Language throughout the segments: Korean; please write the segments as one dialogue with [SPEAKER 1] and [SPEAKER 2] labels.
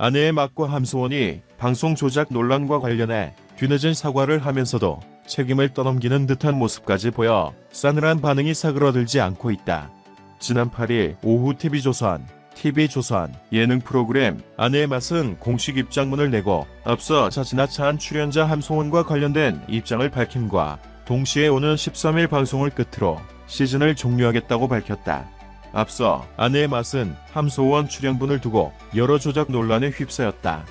[SPEAKER 1] 아내의 막과 함소원이 방송 조작 논란과 관련해 뒤늦은 사과를 하면서도 책임을 떠넘기는 듯한 모습까지 보여 싸늘한 반응이 사그러들지 않고 있다. 지난 8일 오후 TV조선 예능 프로그램 아내의 맛은 공식 입장문을 내고 앞서 지나친 출연자 함소원과 관련된 입장을 밝힘과 동시에 오는 13일 방송을 끝으로 시즌을 종료하겠다고 밝혔다. 앞서 아내의 맛은 함소원 출연분을 두고 여러 조작 논란에 휩싸였다.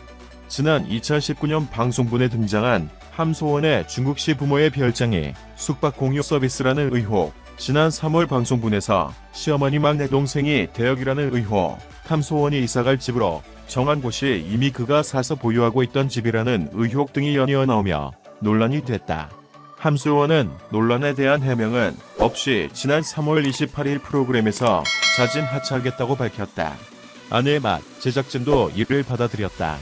[SPEAKER 1] 지난 2019년 방송분에 등장한 함소원의 중국시 부모의 별장이 숙박 공유 서비스라는 의혹, 지난 3월 방송분에서 시어머니 막내 동생이 대역이라는 의혹, 함소원이 이사갈 집으로 정한 곳이 이미 그가 사서 보유하고 있던 집이라는 의혹 등이 연이어 나오며 논란이 됐다. 함소원은 논란에 대한 해명은 없이 지난 3월 28일 프로그램에서 자진 하차하겠다고 밝혔다. 아내의 맛 제작진도 이를 받아들였다.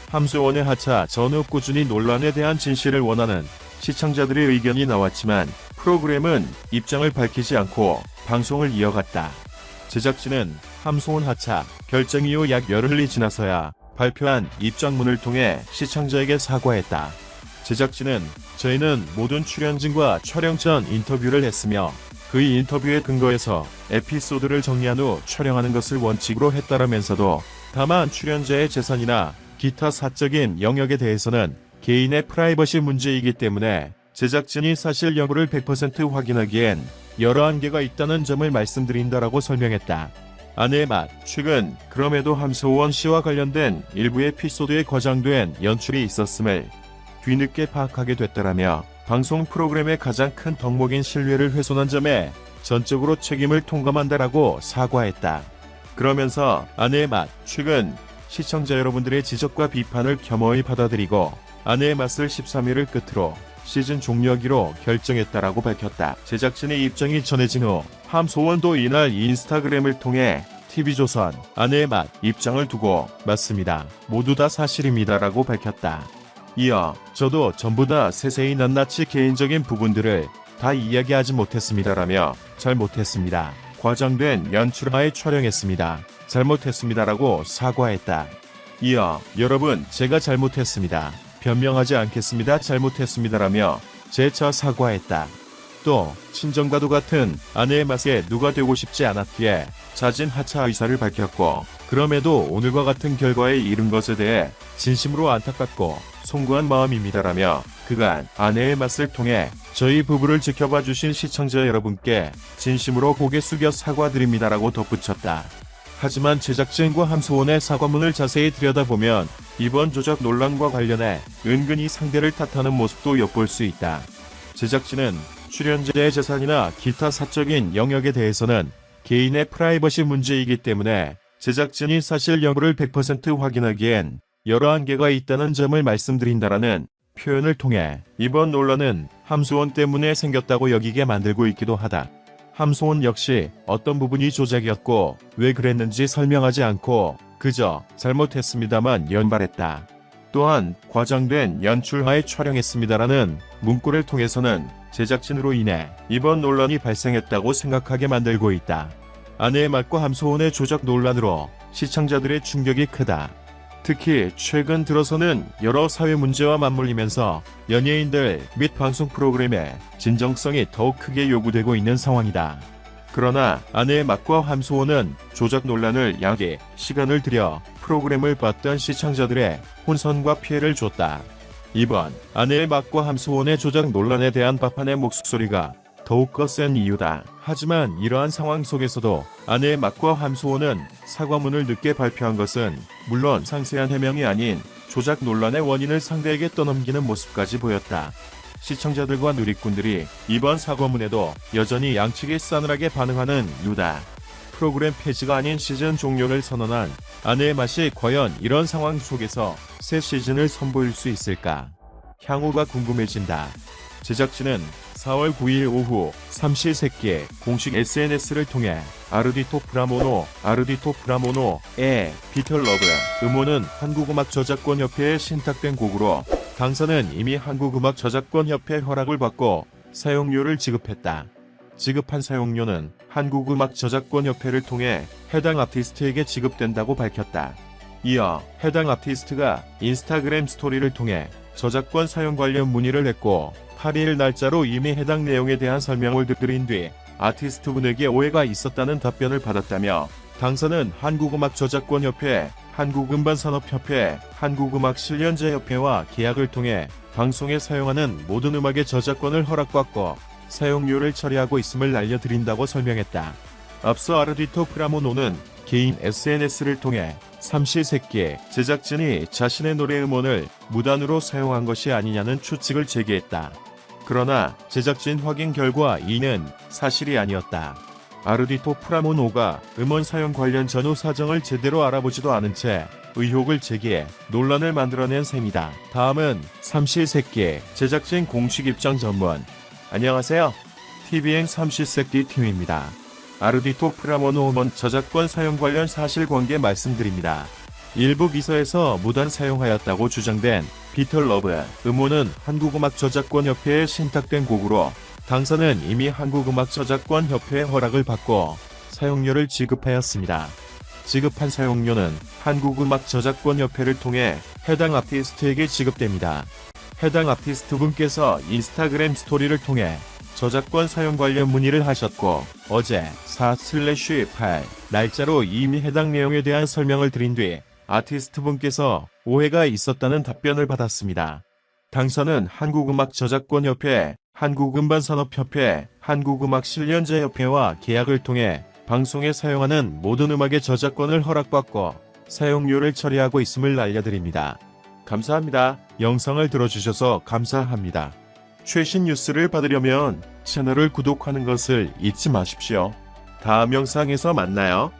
[SPEAKER 1] 함소원의 하차 전후 꾸준히 논란에 대한 진실을 원하는 시청자들의 의견이 나왔지만 프로그램은 입장을 밝히지 않고 방송을 이어갔다. 제작진은 함소원 하차 결정 이후 약 열흘이 지나서야 발표한 입장문을 통해 시청자에게 사과했다. 제작진은 저희는 모든 출연진과 촬영 전 인터뷰를 했으며 그 인터뷰에 근거해서 에피소드를 정리한 후 촬영하는 것을 원칙으로 했다라면서도 다만 출연자의 재산이나 기타 사적인 영역에 대해서는 개인의 프라이버시 문제이기 때문에 제작진이 사실 여부를 100% 확인하기엔 여러 한계가 있다는 점을 말씀드린다라고 설명했다. 아내의 맛 최근 그럼에도 함소원 씨와 관련된 일부 에피소드에 과장된 연출이 있었음을 뒤늦게 파악하게 됐다라며 방송 프로그램의 가장 큰 덕목인 신뢰를 훼손한 점에 전적으로 책임을 통감한다라고 사과했다. 그러면서 아내의 맛 최근 시청자 여러분들의 지적과 비판을 겸허히 받아들이고 아내의 맛을 13일을 끝으로 시즌 종료하기로 결정했다라고 밝혔다. 제작진의 입장이 전해진 후 함소원도 이날 인스타그램을 통해 TV조선 아내의 맛 입장을 두고 맞습니다. 모두 다 사실입니다라고 밝혔다. 이어 저도 전부 다 세세히 낱낱이 개인적인 부분들을 다 이야기하지 못했습니다라며 잘못했습니다. 과장된 연출하에 촬영했습니다. 잘못했습니다라고 사과했다. 이어 여러분 제가 잘못했습니다. 변명하지 않겠습니다. 잘못했습니다라며 재차 사과했다. 또 친정과도 같은 아내의 맛에 누가 되고 싶지 않았기에 자진 하차 의사를 밝혔고 그럼에도 오늘과 같은 결과에 이른 것에 대해 진심으로 안타깝고 송구한 마음입니다라며 그간 아내의 맛을 통해 저희 부부를 지켜봐 주신 시청자 여러분께 진심으로 고개 숙여 사과드립니다라고 덧붙였다. 하지만 제작진과 함소원의 사과문을 자세히 들여다보면 이번 조작 논란과 관련해 은근히 상대를 탓하는 모습도 엿볼 수 있다. 제작진은 출연자의 재산이나 기타 사적인 영역에 대해서는 개인의 프라이버시 문제이기 때문에 제작진이 사실 여부를 100% 확인하기엔 여러 한계가 있다는 점을 말씀드린다라는 표현을 통해 이번 논란은 함소원 때문에 생겼다고 여기게 만들고 있기도 하다. 함소원 역시 어떤 부분이 조작이었고 왜 그랬는지 설명하지 않고 그저 잘못했습니다만 연발했다. 또한 과장된 연출하에 촬영했습니다라는 문구를 통해서는 제작진으로 인해 이번 논란이 발생했다고 생각하게 만들고 있다. 아내의 맛과 함소원의 조작 논란으로 시청자들의 충격이 크다. 특히 최근 들어서는 여러 사회 문제와 맞물리면서 연예인들 및 방송 프로그램의 진정성이 더욱 크게 요구되고 있는 상황이다. 그러나 아내의 맛과 함소원은 조작 논란을 야기 시간을 들여 프로그램을 봤던 시청자들의 혼선과 피해를 줬다. 이번 아내의 맛과 함소원의 조작 논란에 대한 비판의 목소리가 더욱 거센 이유다. 하지만 이러한 상황 속에서도 아내의 맛과 함소원은 사과문을 늦게 발표한 것은 물론 상세한 해명이 아닌 조작 논란의 원인을 상대에게 떠넘기는 모습까지 보였다. 시청자들과 누리꾼들이 이번 사과문에도 여전히 양측이 싸늘하게 반응하는 이유다. 프로그램 폐지가 아닌 시즌 종료를 선언한 아내의 맛이 과연 이런 상황 속에서 새 시즌을 선보일 수 있을까? 향후가 궁금해진다. 제작진은 4월 9일 오후 삼시세끼 공식 SNS를 통해 아르디토 브라모노의 비틀러브 음원은 한국음악저작권협회에 신탁된 곡으로 당사는 이미 한국음악저작권협회 허락을 받고 사용료를 지급했다. 지급한 사용료는 한국음악저작권협회를 통해 해당 아티스트에게 지급된다고 밝혔다. 이어 해당 아티스트가 인스타그램 스토리를 통해 저작권 사용 관련 문의를 했고 8일 날짜로 이미 해당 내용에 대한 설명을 드린 뒤 아티스트분에게 오해가 있었다는 답변을 받았다며 당사는 한국음악저작권협회, 한국음반산업협회, 한국음악실현자협회와 계약을 통해 방송에 사용하는 모든 음악의 저작권을 허락받고 사용료를 처리하고 있음을 알려드린다고 설명했다. 앞서 아르디토 프라모노는 개인 SNS를 통해 삼시세끼 제작진이 자신의 노래 음원을 무단으로 사용한 것이 아니냐는 추측을 제기했다. 그러나 제작진 확인 결과 이는 사실이 아니었다. 아르디토 프라모노가 음원 사용 관련 전후 사정을 제대로 알아보지도 않은 채 의혹을 제기해 논란을 만들어낸 셈이다. 다음은 삼시세끼 제작진 공식 입장 전문. 안녕하세요. TVN 삼시세끼 팀입니다. 아르디토 프라모노 음원 저작권 사용 관련 사실관계 말씀드립니다. 일부 기사에서 무단 사용하였다고 주장된 비틀러브 음원은 한국음악저작권협회에 신탁된 곡으로 당사는 이미 한국음악저작권협회의 허락을 받고 사용료를 지급하였습니다. 지급한 사용료는 한국음악저작권협회를 통해 해당 아티스트에게 지급됩니다. 해당 아티스트분께서 인스타그램 스토리를 통해 저작권 사용 관련 문의를 하셨고 어제 4/8 날짜로 이미 해당 내용에 대한 설명을 드린 뒤 아티스트분께서 오해가 있었다는 답변을 받았습니다. 당사는 한국음악저작권협회, 한국음반산업협회, 한국음악실현자협회와 계약을 통해 방송에 사용하는 모든 음악의 저작권을 허락받고 사용료를 처리하고 있음을 알려드립니다. 감사합니다. 영상을 들어주셔서 감사합니다. 최신 뉴스를 받으려면 채널을 구독하는 것을 잊지 마십시오. 다음 영상에서 만나요.